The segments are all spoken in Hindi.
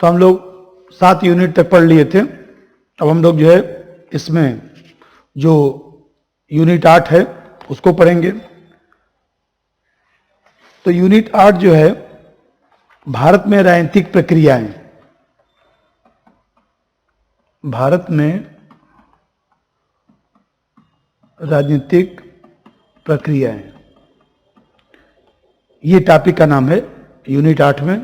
तो हम लोग 7 यूनिट तक पढ़ लिए थे। अब हम लोग जो है इसमें जो यूनिट 8 है उसको पढ़ेंगे। तो यूनिट 8 जो है भारत में राजनीतिक प्रक्रियाएं, भारत में राजनीतिक प्रक्रियाएं, ये टॉपिक का नाम है यूनिट 8 में।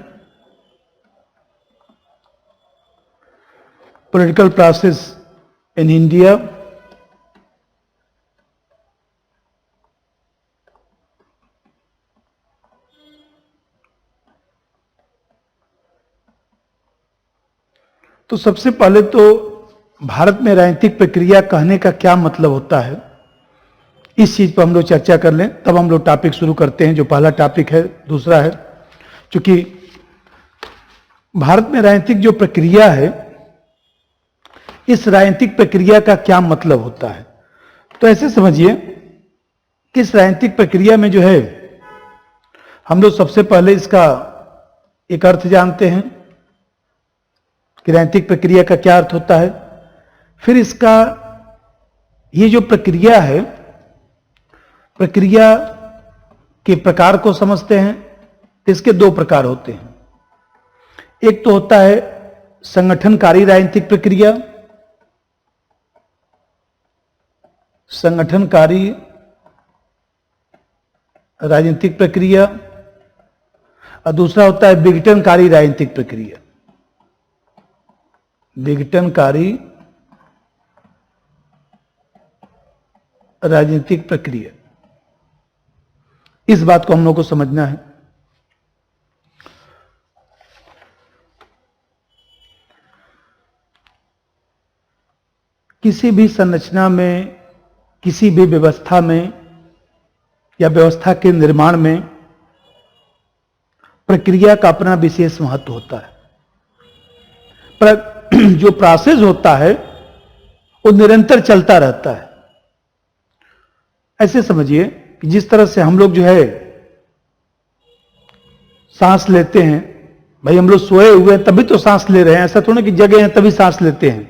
पॉलिटिकल प्रोसेस इन इंडिया, तो सबसे पहले तो भारत में राजनीतिक प्रक्रिया कहने का क्या मतलब होता है, इस चीज पर हम लोग चर्चा कर लें, तब हम लोग टॉपिक शुरू करते हैं। जो पहला टॉपिक है, दूसरा है, क्योंकि भारत में राजनीतिक जो प्रक्रिया है, इस राजनीतिक प्रक्रिया का क्या मतलब होता है। तो ऐसे समझिए कि इस राजनीतिक प्रक्रिया में जो है हम लोग सबसे पहले इसका एक अर्थ जानते हैं कि राजनीतिक प्रक्रिया का क्या अर्थ होता है। फिर इसका ये जो प्रक्रिया है, प्रक्रिया के प्रकार को समझते हैं। इसके 2 प्रकार होते हैं। एक तो होता है संगठनकारी राजनीतिक प्रक्रिया, संगठनकारी राजनीतिक प्रक्रिया, और दूसरा होता है विघटनकारी राजनीतिक प्रक्रिया। विघटनकारी राजनीतिक प्रक्रिया, इस बात को हम लोग को समझना है। किसी भी संरचना में, किसी भी व्यवस्था में या व्यवस्था के निर्माण में प्रक्रिया का अपना विशेष महत्व होता है। पर जो प्रोसेस होता है वो निरंतर चलता रहता है। ऐसे समझिए कि जिस तरह से हम लोग जो है सांस लेते हैं, भाई हम लोग सोए हुए हैं तभी तो सांस ले रहे हैं, ऐसा थोड़ा कि जगे हैं तभी सांस लेते हैं।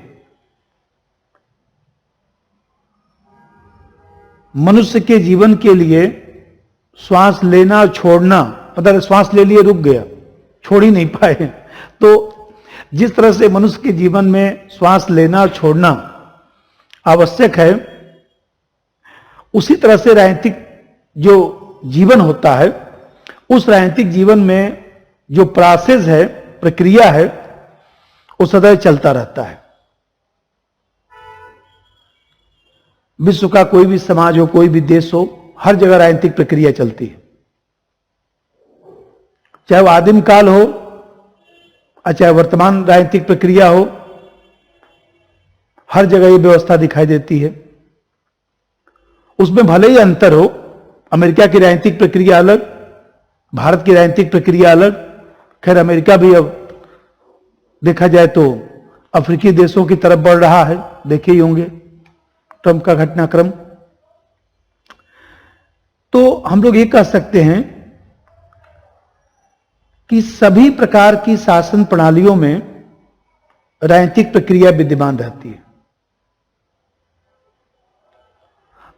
मनुष्य के जीवन के लिए श्वास लेना और छोड़ना, पता है श्वास ले लिए रुक गया, छोड़ ही नहीं पाए। तो जिस तरह से मनुष्य के जीवन में श्वास लेना और छोड़ना आवश्यक है, उसी तरह से राजनीतिक जो जीवन होता है, उस राजनीतिक जीवन में जो प्रोसेस है, प्रक्रिया है, वो सदैव चलता रहता है। विश्व का कोई भी समाज हो, कोई भी देश हो, हर जगह राजनीतिक प्रक्रिया चलती है। चाहे वो आदिम काल हो और चाहे वर्तमान राजनीतिक प्रक्रिया हो, हर जगह ये व्यवस्था दिखाई देती है। उसमें भले ही अंतर हो, अमेरिका की राजनीतिक प्रक्रिया अलग, भारत की राजनीतिक प्रक्रिया अलग। खैर अमेरिका भी अब देखा जाए तो अफ्रीकी देशों की तरफ बढ़ रहा है, देखे ही होंगे ट्रंप का घटनाक्रम। तो हम लोग ये कह सकते हैं कि सभी प्रकार की शासन प्रणालियों में राजनीतिक प्रक्रिया विद्यमान रहती है।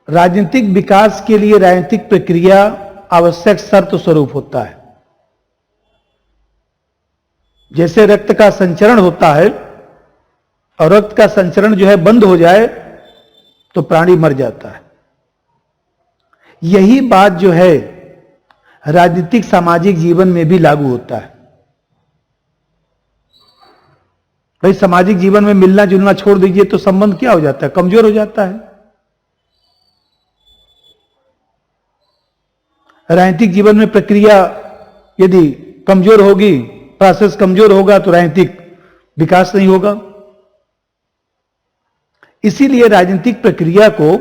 राजनीतिक विकास के लिए राजनीतिक प्रक्रिया आवश्यक शर्त स्वरूप होता है। जैसे रक्त का संचरण होता है और रक्त का संचरण जो है बंद हो जाए तो प्राणी मर जाता है। यही बात जो है राजनीतिक सामाजिक जीवन में भी लागू होता है। भाई सामाजिक जीवन में मिलना जुलना छोड़ दीजिए तो संबंध क्या हो जाता है, कमजोर हो जाता है। राजनीतिक जीवन में प्रक्रिया यदि कमजोर होगी, प्रोसेस कमजोर होगा, तो राजनीतिक विकास नहीं होगा। इसीलिए राजनीतिक प्रक्रिया को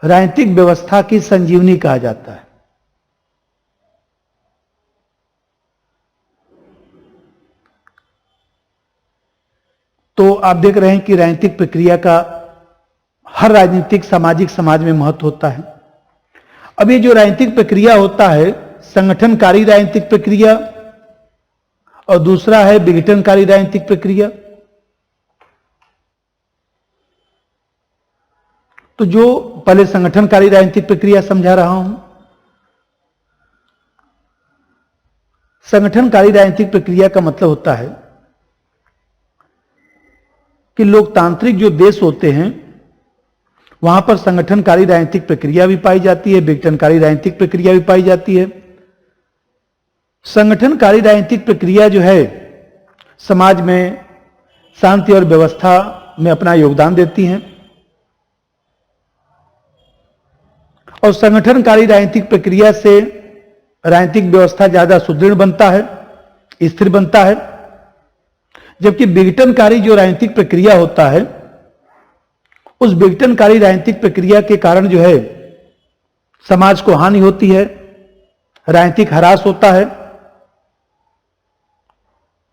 राजनीतिक व्यवस्था की संजीवनी कहा जाता है। तो आप देख रहे हैं कि राजनीतिक प्रक्रिया का हर राजनीतिक सामाजिक समाज में महत्व होता है। अब ये जो राजनीतिक प्रक्रिया होता है, संगठनकारी राजनीतिक प्रक्रिया और दूसरा है विघटनकारी राजनीतिक प्रक्रिया। तो जो पहले संगठनकारी राजनीतिक प्रक्रिया समझा रहा हूं, संगठनकारी राजनीतिक प्रक्रिया का मतलब होता है कि लोकतांत्रिक जो देश होते हैं वहां पर संगठनकारी राजनीतिक प्रक्रिया भी पाई जाती है, विघटनकारी राजनीतिक प्रक्रिया भी पाई जाती है। संगठनकारी राजनीतिक प्रक्रिया जो है समाज में शांति और व्यवस्था में अपना योगदान देती हैं, और संगठनकारी राजनीतिक प्रक्रिया से राजनीतिक व्यवस्था ज्यादा सुदृढ़ बनता है, स्थिर बनता है। जबकि विघटनकारी जो राजनीतिक प्रक्रिया होता है, उस विघटनकारी राजनीतिक प्रक्रिया के कारण जो है समाज को हानि होती है, राजनीतिक ह्रास होता है,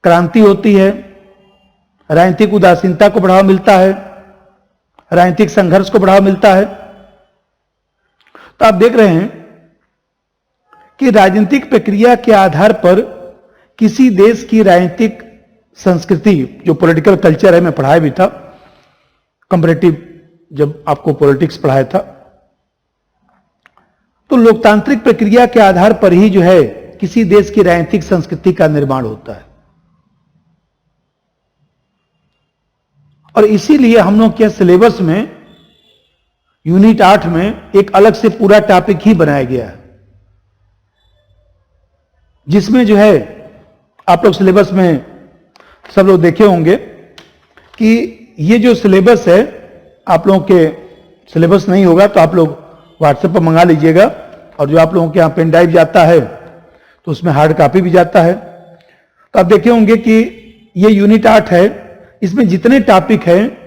क्रांति होती है, राजनीतिक उदासीनता को बढ़ावा मिलता है, राजनीतिक संघर्ष को बढ़ावा मिलता है। तो आप देख रहे हैं कि राजनीतिक प्रक्रिया के आधार पर किसी देश की राजनीतिक संस्कृति, जो पॉलिटिकल कल्चर है, मैं पढ़ाया भी था कंपैरेटिव, जब आपको पॉलिटिक्स पढ़ाया था, तो लोकतांत्रिक प्रक्रिया के आधार पर ही जो है किसी देश की राजनीतिक संस्कृति का निर्माण होता है। और इसीलिए हम लोग के सिलेबस में यूनिट 8 में एक अलग से पूरा टॉपिक ही बनाया गया है, जिसमें जो है आप लोग सिलेबस में सब लोग देखे होंगे कि ये जो सिलेबस है, आप लोगों के सिलेबस नहीं होगा तो आप लोग व्हाट्सएप पर मंगा लीजिएगा, और जो आप लोगों के यहाँ पेन ड्राइव जाता है तो उसमें हार्ड कॉपी भी जाता है। तो आप देखे होंगे कि ये यूनिट 8 है, इसमें जितने टॉपिक हैं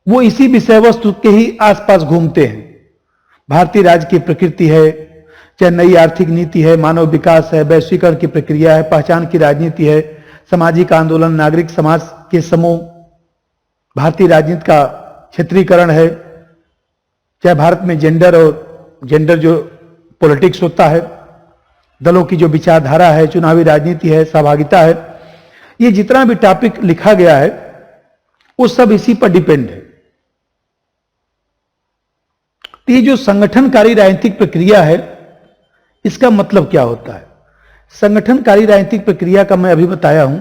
वो इसी विषय वस्तु के ही आसपास घूमते हैं। भारतीय राज्य की प्रकृति है, चाहे नई आर्थिक नीति है, मानव विकास है, वैश्वीकरण की प्रक्रिया है, पहचान की राजनीति है, सामाजिक आंदोलन, नागरिक समाज के समूह, भारतीय राजनीति का क्षेत्रीकरण है, चाहे भारत में जेंडर जो पॉलिटिक्स होता है, दलों की जो विचारधारा है, चुनावी राजनीति है, सहभागिता है, ये जितना भी टॉपिक लिखा गया है वो सब इसी पर डिपेंड है। तो ये जो संगठनकारी राजनीतिक प्रक्रिया है, इसका मतलब क्या होता है? संगठनकारी राजनीतिक प्रक्रिया का मैं अभी बताया हूं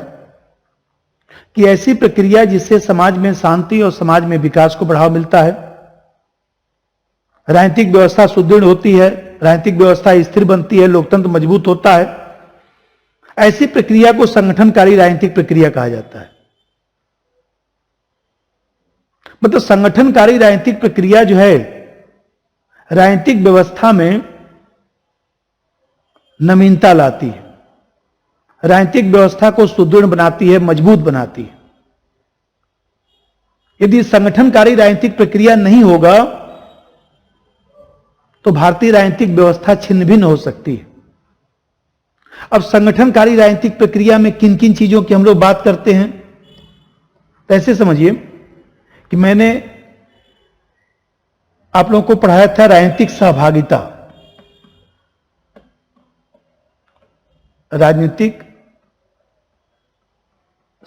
कि ऐसी प्रक्रिया जिससे समाज में शांति और समाज में विकास को बढ़ावा मिलता है, राजनीतिक व्यवस्था सुदृढ़ होती है, राजनीतिक व्यवस्था स्थिर बनती है, लोकतंत्र मजबूत होता है, ऐसी प्रक्रिया को संगठनकारी राजनीतिक प्रक्रिया कहा जाता है। मतलब संगठनकारी राजनीतिक प्रक्रिया जो है राजनीतिक व्यवस्था में नवीनता लाती है, राजनीतिक व्यवस्था को सुदृढ़ बनाती है, मजबूत बनाती है। यदि संगठनकारी राजनीतिक प्रक्रिया नहीं होगा तो भारतीय राजनीतिक व्यवस्था छिन्न भिन्न हो सकती है। अब संगठनकारी राजनीतिक प्रक्रिया में किन किन चीजों की हम लोग बात करते हैं, तो ऐसे समझिए कि मैंने आप लोगों को पढ़ाया था राजनीतिक सहभागिता, राजनीतिक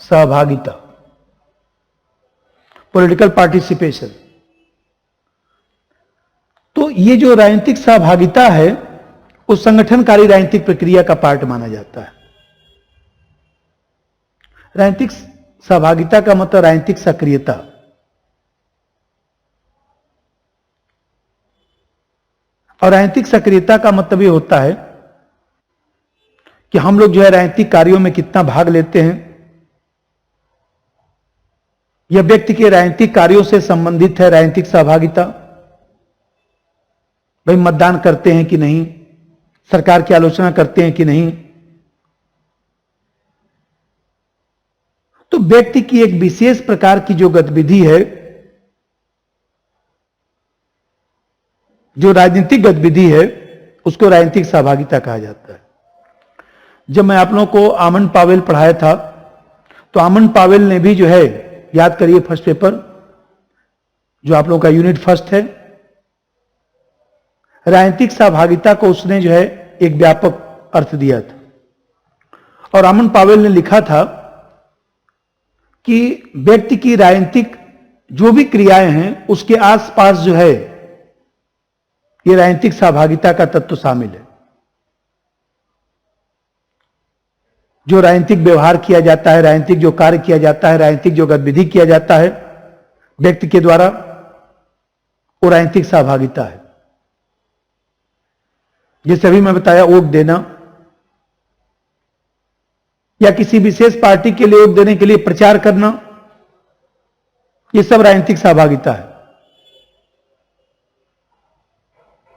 सहभागिता, पॉलिटिकल पार्टिसिपेशन। तो ये जो राजनीतिक सहभागिता है वो संगठनकारी राजनीतिक प्रक्रिया का पार्ट माना जाता है। राजनीतिक सहभागिता का मतलब राजनीतिक सक्रियता। और राजनीतिक सक्रियता का मतलब ये होता है कि हम लोग जो है राजनीतिक कार्यों में कितना भाग लेते हैं, यह व्यक्ति के राजनीतिक कार्यों से संबंधित है। राजनीतिक सहभागिता, भाई मतदान करते हैं कि नहीं, सरकार की आलोचना करते हैं कि नहीं। तो व्यक्ति की एक विशेष प्रकार की जो गतिविधि है, जो राजनीतिक गतिविधि है, उसको राजनीतिक सहभागिता कहा जाता है। जब मैं आप लोगों को आमन पावेल पढ़ाया था तो आमन पावेल ने भी जो है, याद करिए फर्स्ट पेपर जो आप लोगों का यूनिट फर्स्ट है, राजनीतिक सहभागिता को उसने जो है एक व्यापक अर्थ दिया था। और रामन पावेल ने लिखा था कि व्यक्ति की राजनीतिक जो भी क्रियाएं हैं उसके आसपास जो है ये राजनीतिक सहभागिता का तत्व शामिल है। जो राजनीतिक व्यवहार किया जाता है, राजनीतिक जो कार्य किया जाता है, राजनीतिक जो गतिविधि किया जाता है व्यक्ति के द्वारा, वो राजनीतिक सहभागिता है। जैसे अभी मैं बताया, वोट देना या किसी विशेष पार्टी के लिए वोट देने के लिए प्रचार करना, ये सब राजनीतिक सहभागिता है।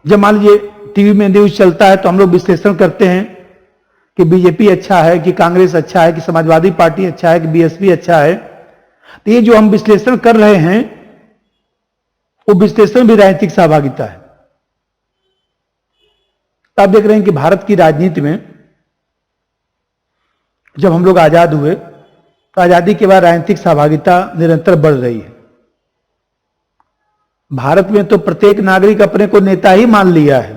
जब मान लीजिए टीवी में न्यूज चलता है तो हम लोग विश्लेषण करते हैं कि बीजेपी अच्छा है, कि कांग्रेस अच्छा है, कि समाजवादी पार्टी अच्छा है, कि बीएसपी अच्छा है। तो ये जो हम विश्लेषण कर रहे हैं वो विश्लेषण भी राजनीतिक सहभागिता है। तो आप देख रहे हैं कि भारत की राजनीति में जब हम लोग आजाद हुए तो आजादी के बाद राजनीतिक सहभागिता निरंतर बढ़ रही है। भारत में तो प्रत्येक नागरिक अपने को नेता ही मान लिया है,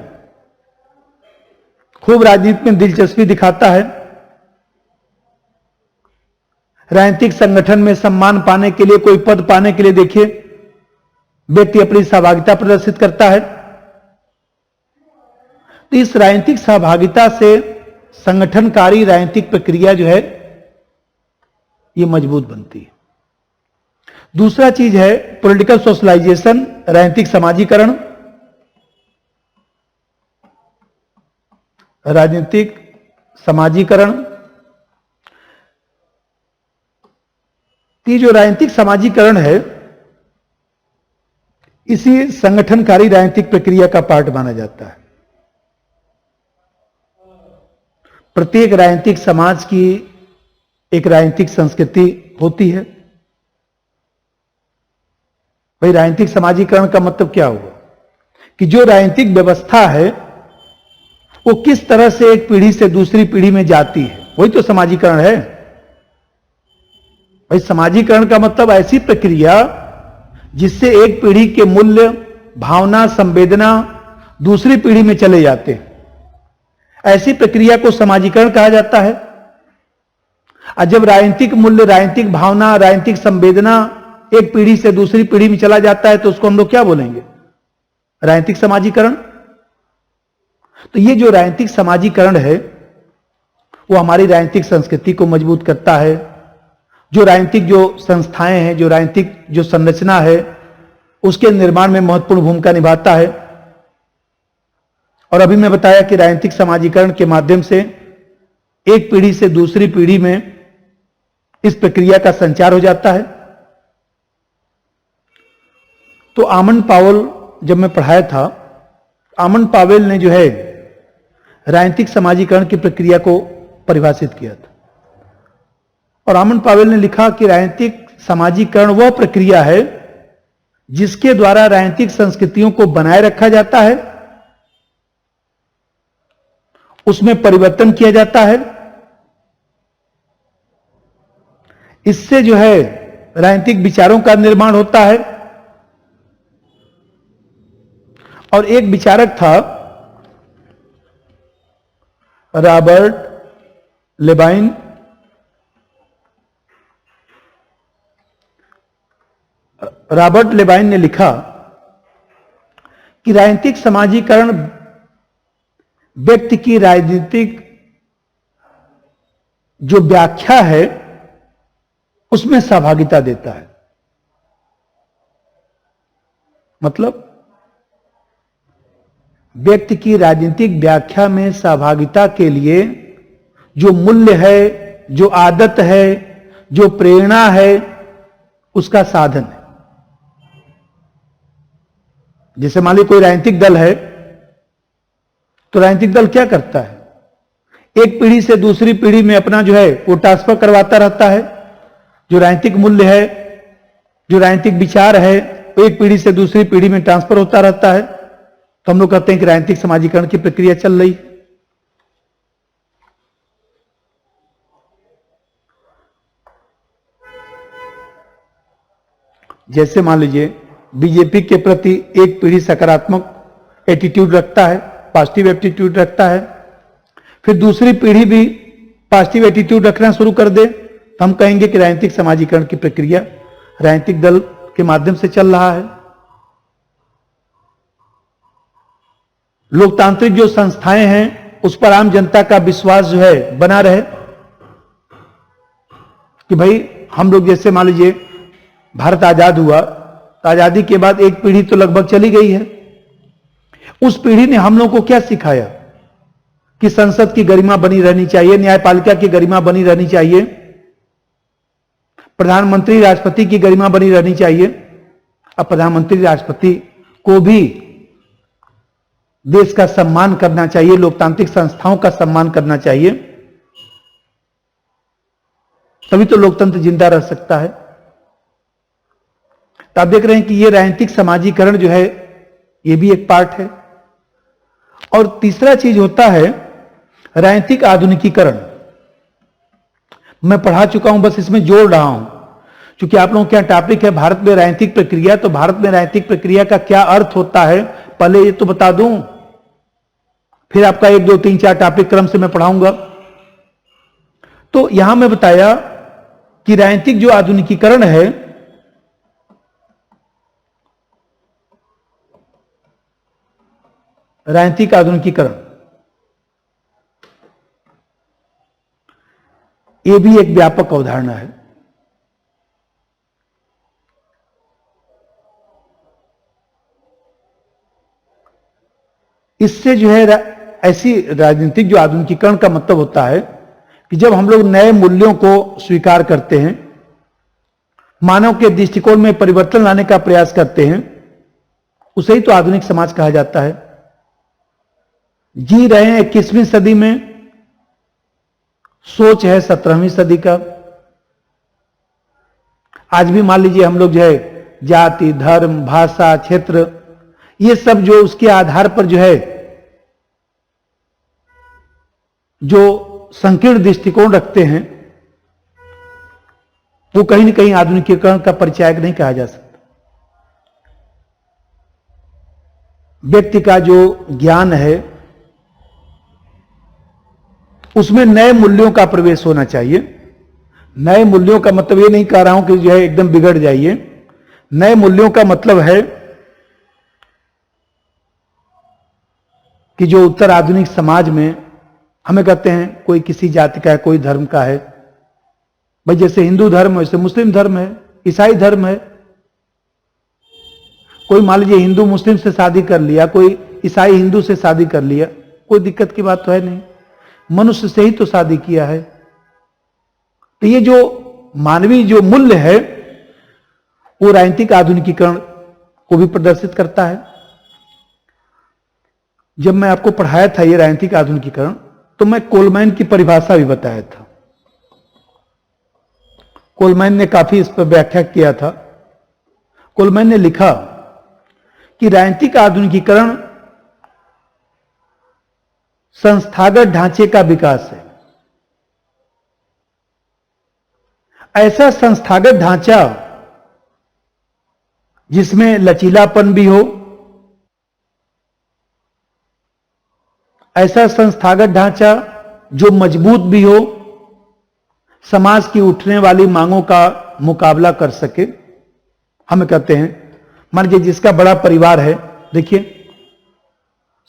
खूब राजनीति में दिलचस्पी दिखाता है। राजनीतिक संगठन में सम्मान पाने के लिए, कोई पद पाने के लिए देखिए व्यक्ति अपनी सहभागिता प्रदर्शित करता है। तो इस राजनीतिक सहभागिता से संगठनकारी राजनीतिक प्रक्रिया जो है ये मजबूत बनती है। दूसरा चीज है पॉलिटिकल सोशलाइजेशन, राजनीतिक समाजीकरण। राजनीतिक समाजीकरण, ये जो राजनीतिक समाजीकरण है इसी संगठनकारी राजनीतिक प्रक्रिया का पार्ट माना जाता है। प्रत्येक राजनीतिक समाज की एक राजनीतिक संस्कृति होती है। भाई राजनीतिक समाजीकरण का मतलब क्या हुआ कि जो राजनीतिक व्यवस्था है वो किस तरह से एक पीढ़ी से दूसरी पीढ़ी में जाती है, वही तो समाजीकरण है। भाई समाजीकरण का मतलब ऐसी प्रक्रिया जिससे एक पीढ़ी के मूल्य, भावना, संवेदना दूसरी पीढ़ी में चले जाते हैं, ऐसी प्रक्रिया को समाजीकरण कहा जाता है। और जब राजनीतिक मूल्य, राजनीतिक भावना, राजनीतिक संवेदना एक पीढ़ी से दूसरी पीढ़ी में चला जाता है तो उसको हम लोग क्या बोलेंगे? राजनीतिक समाजीकरण। तो ये जो राजनीतिक समाजीकरण है वो हमारी राजनीतिक संस्कृति को मजबूत करता है। जो राजनीतिक जो संस्थाएं हैं, जो राजनीतिक जो संरचना है उसके निर्माण में महत्वपूर्ण भूमिका निभाता है। और अभी मैं बताया कि राजनीतिक समाजीकरण के माध्यम से एक पीढ़ी से दूसरी पीढ़ी में इस प्रक्रिया का संचार हो जाता है। तो आमन पावेल, जब मैं पढ़ाया था, आमन पावेल ने जो है राजनीतिक समाजीकरण की प्रक्रिया को परिभाषित किया था। और आमन पावेल ने लिखा कि राजनीतिक समाजीकरण वह प्रक्रिया है जिसके द्वारा राजनीतिक संस्कृतियों को बनाए रखा जाता है, उसमें परिवर्तन किया जाता है। इससे जो है राजनीतिक विचारों का निर्माण होता है। और एक विचारक था रॉबर्ट लेबाइन। रॉबर्ट लेबाइन ने लिखा कि राजनीतिक समाजीकरण व्यक्ति की राजनीतिक जो व्याख्या है उसमें सहभागिता देता है। मतलब व्यक्ति की राजनीतिक व्याख्या में सहभागिता के लिए जो मूल्य है, जो आदत है, जो प्रेरणा है, उसका साधन है। जैसे मान लीजिए कोई राजनीतिक दल है तो राजनीतिक दल क्या करता है? एक पीढ़ी से दूसरी पीढ़ी में अपना जो है वो ट्रांसफर करवाता रहता है। जो राजनीतिक मूल्य है, जो राजनीतिक विचार है, वो एक पीढ़ी से दूसरी पीढ़ी में ट्रांसफर होता रहता है। तो हम लोग कहते हैं कि राजनीतिक समाजीकरण की प्रक्रिया चल रही। जैसे मान लीजिए बीजेपी के प्रति एक पीढ़ी सकारात्मक एटीट्यूड रखता है, पॉजिटिव एटीट्यूड रखता है, फिर दूसरी पीढ़ी भी पॉजिटिव एटीट्यूड रखना शुरू कर दे तो हम कहेंगे कि राजनीतिक समाजीकरण की प्रक्रिया राजनीतिक दल के माध्यम से चल रहा है। लोकतांत्रिक जो संस्थाएं हैं उस पर आम जनता का विश्वास जो है बना रहे कि भाई हम लोग जैसे मान लीजिए भारत आजाद हुआ तो आजादी के बाद एक पीढ़ी तो लगभग चली गई है। उस पीढ़ी ने हम लोग को क्या सिखाया कि संसद की गरिमा बनी रहनी चाहिए, न्यायपालिका की गरिमा बनी रहनी चाहिए, प्रधानमंत्री राष्ट्रपति की गरिमा बनी रहनी चाहिए। अब प्रधानमंत्री राष्ट्रपति को भी देश का सम्मान करना चाहिए, लोकतांत्रिक संस्थाओं का सम्मान करना चाहिए, तभी तो लोकतंत्र जिंदा रह सकता है। तो आप देख रहे हैं कि ये राजनीतिक समाजीकरण जो है ये भी एक पार्ट है। और तीसरा चीज होता है राजनीतिक आधुनिकीकरण। मैं पढ़ा चुका हूं, बस इसमें जोड़ रहा हूं क्योंकि आप लोगों का टॉपिक है भारत में राजनीतिक प्रक्रिया। तो भारत में राजनीतिक प्रक्रिया का क्या अर्थ होता है पहले ये तो बता दूं, फिर आपका 1 2 3 4 टॉपिक क्रम से मैं पढ़ाऊंगा। तो यहां मैं बताया कि राजनीतिक जो आधुनिकीकरण है राजनीतिक आधुनिकीकरण ये भी एक व्यापक अवधारणा है। इससे जो है ऐसी राजनीतिक जो आधुनिकीकरण का मतलब होता है कि जब हम लोग नए मूल्यों को स्वीकार करते हैं, मानव के दृष्टिकोण में परिवर्तन लाने का प्रयास करते हैं, उसे ही तो आधुनिक समाज कहा जाता है। जी रहे हैं 21वीं सदी में, सोच है 17वीं सदी का। आज भी मान लीजिए हम लोग जो है जाति, धर्म, भाषा, क्षेत्र, ये सब जो उसके आधार पर जो है जो संकीर्ण दृष्टिकोण रखते हैं वो कहीं ना कहीं आधुनिकीकरण का परिचायक नहीं कहा जा सकता। व्यक्ति का जो ज्ञान है उसमें नए मूल्यों का प्रवेश होना चाहिए। नए मूल्यों का मतलब ये नहीं कह रहा हूं कि जो है एकदम बिगड़ जाइए। नए मूल्यों का मतलब है कि जो उत्तर आधुनिक समाज में हमें कहते हैं कोई किसी जाति का है, कोई धर्म का है, भाई जैसे हिंदू धर्म है वैसे मुस्लिम धर्म है, ईसाई धर्म है। कोई मान लीजिए हिंदू मुस्लिम से शादी कर लिया, कोई ईसाई हिंदू से शादी कर लिया, कोई दिक्कत की बात तो है नहीं, मनुष्य से ही तो शादी किया है। तो ये जो मानवीय जो मूल्य है वो राजनीतिक आधुनिकीकरण को भी प्रदर्शित करता है। जब मैं आपको पढ़ाया था ये राजनीतिक आधुनिकीकरण तो मैं कोलमैन की परिभाषा भी बताया था। कोलमैन ने काफी इस पर व्याख्या किया था। कोलमैन ने लिखा कि राजनीतिक आधुनिकीकरण संस्थागत ढांचे का विकास है। ऐसा संस्थागत ढांचा जिसमें लचीलापन भी हो, ऐसा संस्थागत ढांचा जो मजबूत भी हो, समाज की उठने वाली मांगों का मुकाबला कर सके। हम कहते हैं मान लीजिए जिसका बड़ा परिवार है, देखिए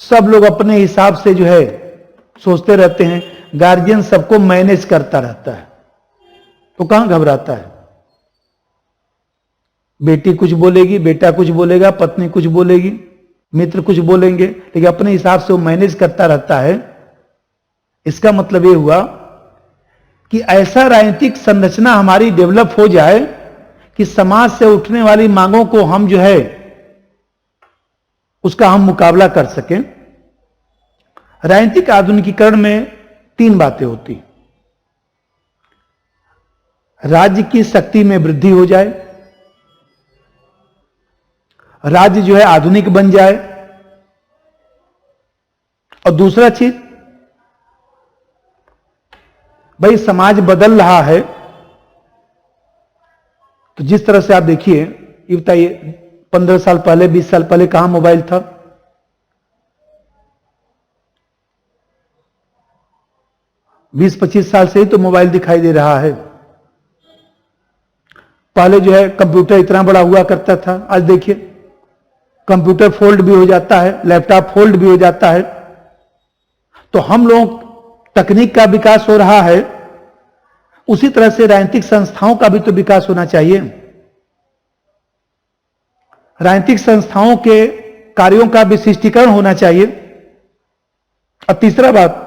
सब लोग अपने हिसाब से जो है सोचते रहते हैं, गार्जियन सबको मैनेज करता रहता है तो कहां घबराता है। बेटी कुछ बोलेगी, बेटा कुछ बोलेगा, पत्नी कुछ बोलेगी, मित्र कुछ बोलेंगे, लेकिन अपने हिसाब से वो मैनेज करता रहता है। इसका मतलब ये हुआ कि ऐसा राजनीतिक संरचना हमारी डेवलप हो जाए कि समाज से उठने वाली मांगों को हम जो है उसका हम मुकाबला कर सकें। राजनीतिक आधुनिकीकरण में 3 बातें होती। राज्य की शक्ति में वृद्धि हो जाए, राज्य जो है आधुनिक बन जाए, और दूसरा चीज भाई समाज बदल रहा है तो जिस तरह से आप देखिए, ये बताइए 15 साल पहले 20 साल पहले कहां मोबाइल था, 20-25 साल से ही तो मोबाइल दिखाई दे रहा है। पहले जो है कंप्यूटर इतना बड़ा हुआ करता था, आज देखिए कंप्यूटर फोल्ड भी हो जाता है, लैपटॉप फोल्ड भी हो जाता है। तो हम लोग तकनीक का विकास हो रहा है, उसी तरह से राजनीतिक संस्थाओं का भी तो विकास होना चाहिए। राजनीतिक संस्थाओं के कार्यों का विशिष्टीकरण होना चाहिए। और तीसरा बात,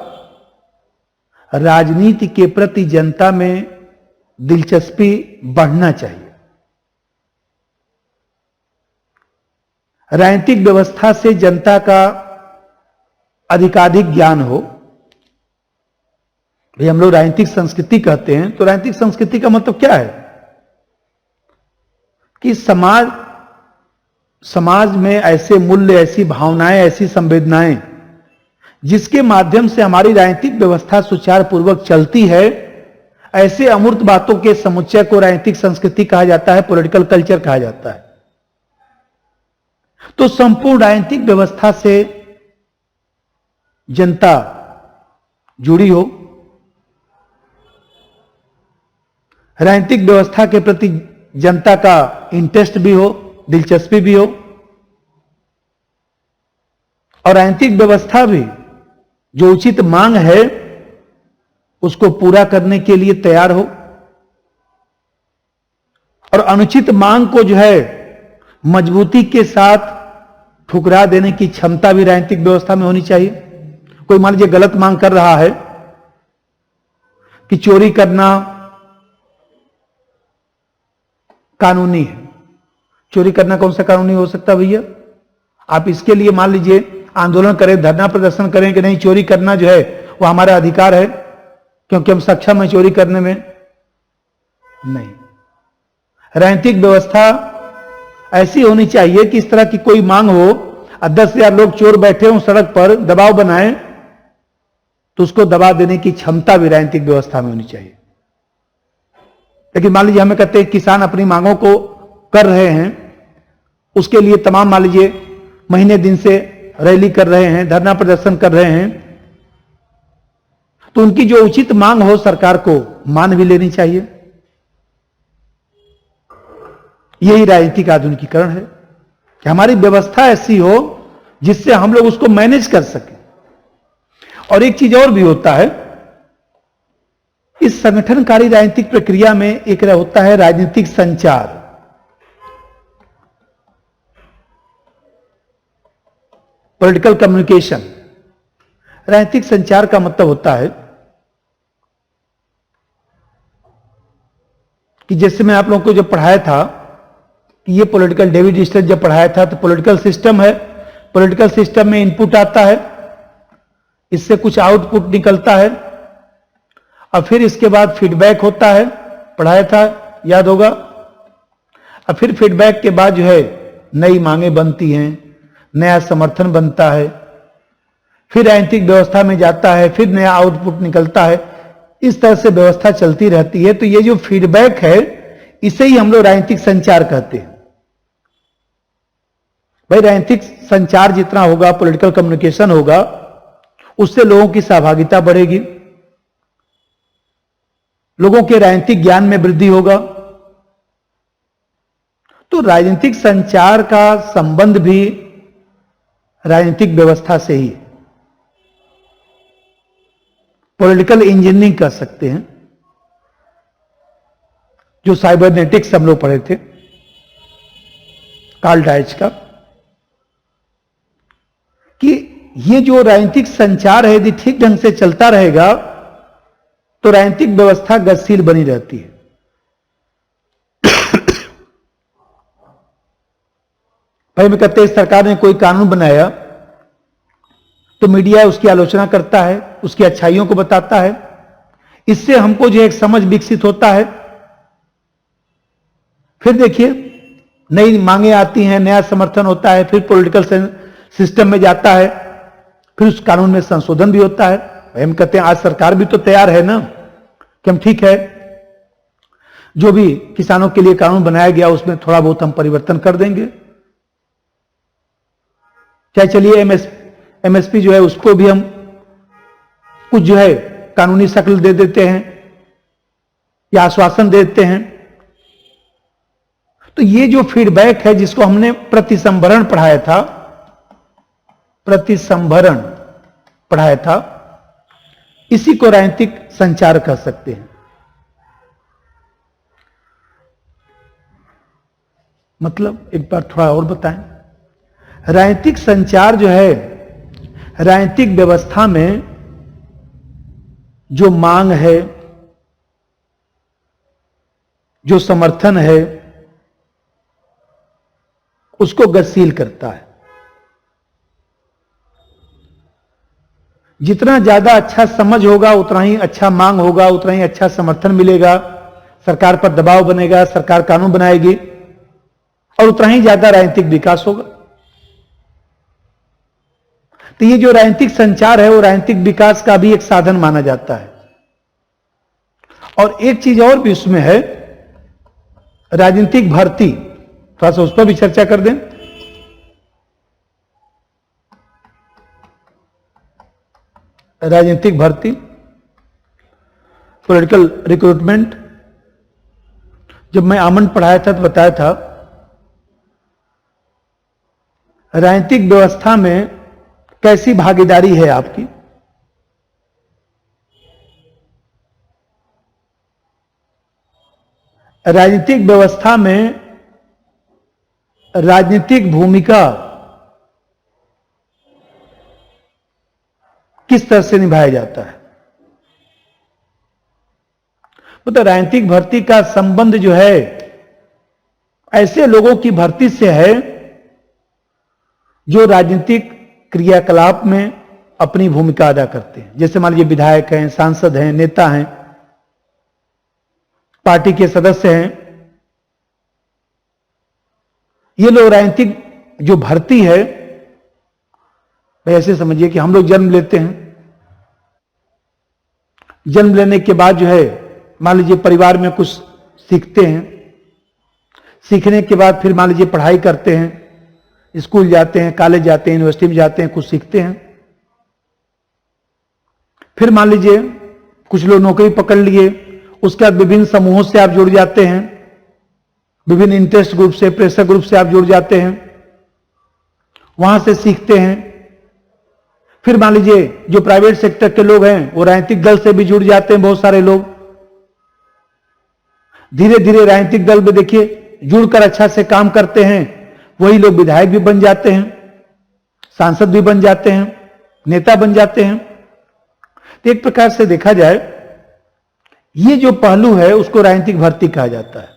राजनीति के प्रति जनता में दिलचस्पी बढ़ना चाहिए। राजनीतिक व्यवस्था से जनता का अधिकाधिक ज्ञान हो। भाई हम लोग राजनीतिक संस्कृति कहते हैं, तो राजनीतिक संस्कृति का मतलब क्या है कि समाज में ऐसे मूल्य, ऐसी भावनाएं, ऐसी संवेदनाएं जिसके माध्यम से हमारी राजनीतिक व्यवस्था सुचारू पूर्वक चलती है, ऐसे अमूर्त बातों के समुच्चय को राजनीतिक संस्कृति कहा जाता है, पॉलिटिकल कल्चर कहा जाता है। तो संपूर्ण राजनीतिक व्यवस्था से जनता जुड़ी हो, राजनीतिक व्यवस्था के प्रति जनता का इंटरेस्ट भी हो, दिलचस्पी भी हो, और राजनीतिक व्यवस्था भी जो उचित मांग है उसको पूरा करने के लिए तैयार हो, और अनुचित मांग को जो है मजबूती के साथ ठुकरा देने की क्षमता भी राजनीतिक व्यवस्था में होनी चाहिए। कोई मान लीजिए गलत मांग कर रहा है कि चोरी करना कानूनी है। चोरी करना कौन सा कानूनी हो सकता भैया? आप इसके लिए मान लीजिए आंदोलन करें, धरना प्रदर्शन करें कि नहीं, चोरी करना जो है वो हमारा अधिकार है क्योंकि हम सक्षम हैं चोरी करने में। नहीं, राजनीतिक व्यवस्था ऐसी होनी चाहिए कि इस तरह की कोई मांग हो और 10,000 लोग चोर बैठे हों सड़क पर, दबाव बनाए, तो उसको दबा देने की क्षमता भी राजनीतिक व्यवस्था में होनी चाहिए। लेकिन मान लीजिए हमें कहते हैं किसान अपनी मांगों को कर रहे हैं, उसके लिए तमाम मान लीजिए महीने दिन से रैली कर रहे हैं, धरना प्रदर्शन कर रहे हैं, तो उनकी जो उचित मांग हो सरकार को मान भी लेनी चाहिए। यही राजनीतिक आधुनिकीकरण है कि हमारी व्यवस्था ऐसी हो जिससे हम लोग उसको मैनेज कर सकें। और एक चीज और भी होता है, इस संगठनकारी राजनीतिक प्रक्रिया में एक होता है राजनीतिक संचार। Political communication. राजनीतिक संचार का मतलब होता है कि जैसे मैं आप लोगों को जब पढ़ाया था कि ये पॉलिटिकल, डेविड स्टर्न जब पढ़ाया था, तो पॉलिटिकल सिस्टम है, पॉलिटिकल सिस्टम में इनपुट आता है, इससे कुछ आउटपुट निकलता है, और फिर इसके बाद फीडबैक होता है, पढ़ाया था, याद होगा। और फिर फीडबैक के बाद जो है नई मांगे बनती हैं, नया समर्थन बनता है, फिर राजनीतिक व्यवस्था में जाता है, फिर नया आउटपुट निकलता है। इस तरह से व्यवस्था चलती रहती है। तो ये जो फीडबैक है इसे ही हम लोग राजनीतिक संचार कहते हैं। भाई राजनीतिक संचार जितना होगा, पॉलिटिकल कम्युनिकेशन होगा, उससे लोगों की सहभागिता बढ़ेगी, लोगों के राजनीतिक ज्ञान में वृद्धि होगा। तो राजनीतिक संचार का संबंध भी राजनीतिक व्यवस्था से ही, पॉलिटिकल इंजीनियरिंग कह सकते हैं, जो साइबरनेटिक्स हम लोग पढ़े थे कार्ल डाइच का, कि ये जो राजनीतिक संचार है यदि ठीक ढंग से चलता रहेगा तो राजनीतिक व्यवस्था गतिशील बनी रहती है। भाई मैं कहते हैं सरकार ने कोई कानून बनाया तो मीडिया उसकी आलोचना करता है, उसकी अच्छाइयों को बताता है, इससे हमको जो एक समझ विकसित होता है। फिर देखिए नई मांगे आती हैं, नया समर्थन होता है, फिर पॉलिटिकल सिस्टम में जाता है, फिर उस कानून में संशोधन भी होता है। हम कहते हैं आज सरकार भी तो तैयार है ना कि हम ठीक है, जो भी किसानों के लिए कानून बनाया गया उसमें थोड़ा बहुत हम परिवर्तन कर देंगे, चाहे चलिए एमएसपी जो है उसको भी हम कुछ जो है कानूनी शक्ल दे देते हैं या आश्वासन दे देते हैं। तो ये जो फीडबैक है, जिसको हमने प्रतिसंभरण पढ़ाया था, प्रतिसंभरण पढ़ाया था, इसी को राजनीतिक संचार कह सकते हैं। मतलब एक बार थोड़ा और बताएं। राजनीतिक संचार जो है, राजनीतिक व्यवस्था में जो मांग है, जो समर्थन है, उसको गतिशील करता है। जितना ज्यादा अच्छा समझ होगा, उतना ही अच्छा मांग होगा, उतना ही अच्छा समर्थन मिलेगा, सरकार पर दबाव बनेगा, सरकार कानून बनाएगी और उतना ही ज्यादा राजनीतिक विकास होगा। तो ये जो राजनीतिक संचार है, वो राजनीतिक विकास का भी एक साधन माना जाता है। और एक चीज और भी उसमें है, राजनीतिक भर्ती, थोड़ा सा उस पर भी चर्चा कर दें। राजनीतिक भर्ती, पॉलिटिकल रिक्रूटमेंट। जब मैं आमन पढ़ाया था तो बताया था, राजनीतिक व्यवस्था में कैसी भागीदारी है आपकी। राजनीतिक व्यवस्था में राजनीतिक भूमिका किस तरह से निभाया जाता है। मतलब राजनीतिक भर्ती का संबंध जो है ऐसे लोगों की भर्ती से है जो राजनीतिक क्रियाकलाप में अपनी भूमिका अदा करते हैं। जैसे मान लीजिए विधायक हैं, सांसद हैं, नेता हैं, पार्टी के सदस्य हैं। ये लोग राजनीतिक जो भर्ती है, ऐसे समझिए कि हम लोग जन्म लेते हैं, जन्म लेने के बाद जो है मान लीजिए परिवार में कुछ सीखते हैं, सीखने के बाद फिर मान लीजिए पढ़ाई करते हैं, स्कूल जाते हैं, कॉलेज जाते हैं, यूनिवर्सिटी में जाते हैं, कुछ सीखते हैं। फिर मान लीजिए कुछ लोग नौकरी पकड़ लिए, उसके बाद विभिन्न समूहों से आप जुड़ जाते हैं, विभिन्न इंटरेस्ट ग्रुप से, प्रेशर ग्रुप से आप जुड़ जाते हैं, वहां से सीखते हैं। फिर मान लीजिए जो प्राइवेट सेक्टर के लोग हैं वो राजनीतिक दल से भी जुड़ जाते हैं, बहुत सारे लोग। धीरे धीरे राजनीतिक दल में देखिए जुड़कर अच्छा से काम करते हैं, वही लोग विधायक भी बन जाते हैं, सांसद भी बन जाते हैं, नेता बन जाते हैं। तो एक प्रकार से देखा जाए ये जो पहलू है उसको राजनीतिक भर्ती कहा जाता है।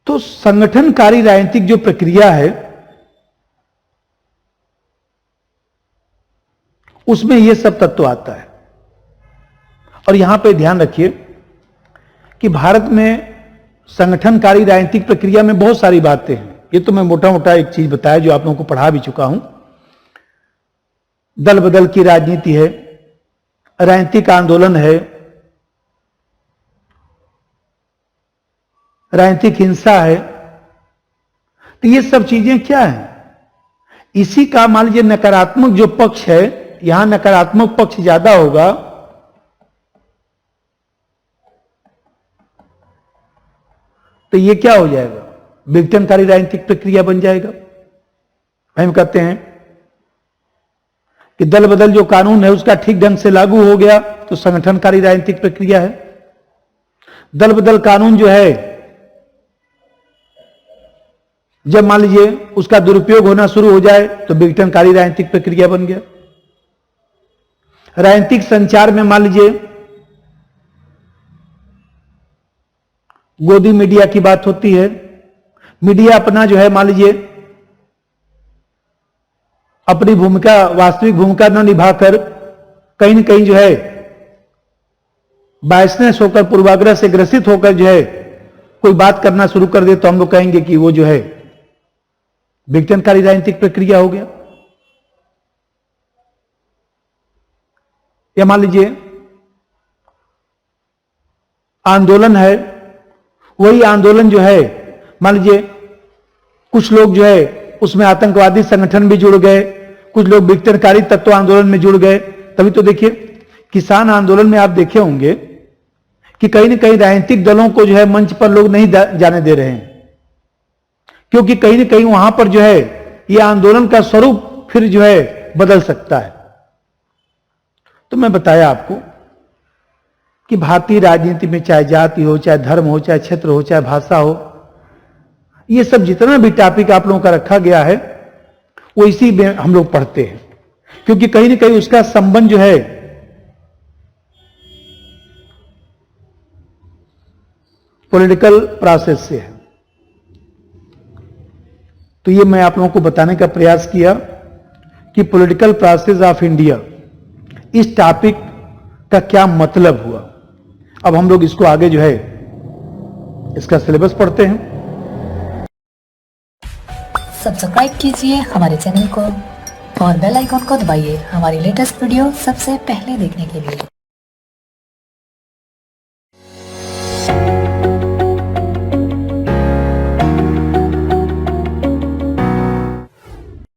तो संगठनकारी राजनीतिक जो प्रक्रिया है उसमें यह सब तत्व आता है। और यहां पे ध्यान रखिए कि भारत में संगठनकारी राजनीतिक प्रक्रिया में बहुत सारी बातें हैं। ये तो मैं मोटा मोटा एक चीज बताया जो आप लोगों को पढ़ा भी चुका हूं। दल बदल की राजनीति है, राजनीतिक आंदोलन है, राजनीतिक हिंसा है। तो ये सब चीजें क्या है, इसी का मान लीजिए नकारात्मक जो पक्ष है, यहां नकारात्मक पक्ष ज्यादा होगा तो ये क्या हो जाएगा, विघटनकारी राजनीतिक प्रक्रिया बन जाएगा। हम कहते हैं कि दल बदल जो कानून है उसका ठीक ढंग से लागू हो गया तो संगठनकारी राजनीतिक प्रक्रिया है। दल बदल कानून जो है जब मान लीजिए उसका दुरुपयोग होना शुरू हो जाए तो विघटनकारी राजनीतिक प्रक्रिया बन गया। राजनीतिक संचार में मान लीजिए गोदी मीडिया की बात होती है, मीडिया अपना जो है मान लीजिए अपनी भूमिका, वास्तविक भूमिका न निभाकर कहीं न कहीं जो है बायसनेस होकर, पूर्वाग्रह से ग्रसित होकर जो है कोई बात करना शुरू कर दे तो हम लोग कहेंगे कि वो जो है विघटनकारी राजनीतिक प्रक्रिया हो गया। या मान लीजिए आंदोलन है, वही आंदोलन जो है मान लीजिए कुछ लोग जो है उसमें आतंकवादी संगठन भी जुड़ गए, कुछ लोग विघटनकारी तत्व आंदोलन में जुड़ गए, तभी तो देखिए किसान आंदोलन में आप देखे होंगे कि कहीं ना कहीं राजनीतिक दलों को जो है मंच पर लोग नहीं जाने दे रहे हैं, क्योंकि कहीं ना कहीं वहां पर जो है ये आंदोलन का स्वरूप फिर जो है बदल सकता है। तो मैं बताया आपको कि भारतीय राजनीति में चाहे जाति हो, चाहे धर्म हो, चाहे क्षेत्र हो, चाहे भाषा हो, ये सब जितना भी टॉपिक आप लोगों का रखा गया है वो इसी में हम लोग पढ़ते हैं, क्योंकि कहीं ना कहीं उसका संबंध जो है पॉलिटिकल प्रोसेस से है। तो ये मैं आप लोगों को बताने का प्रयास किया कि पॉलिटिकल प्रोसेस ऑफ इंडिया इस टॉपिक का क्या मतलब हुआ। अब हम लोग इसको आगे जो है इसका सिलेबस पढ़ते हैं। सब्सक्राइब कीजिए हमारे चैनल को और बेल आइकॉन को दबाइए हमारी लेटेस्ट वीडियो सबसे पहले देखने के लिए।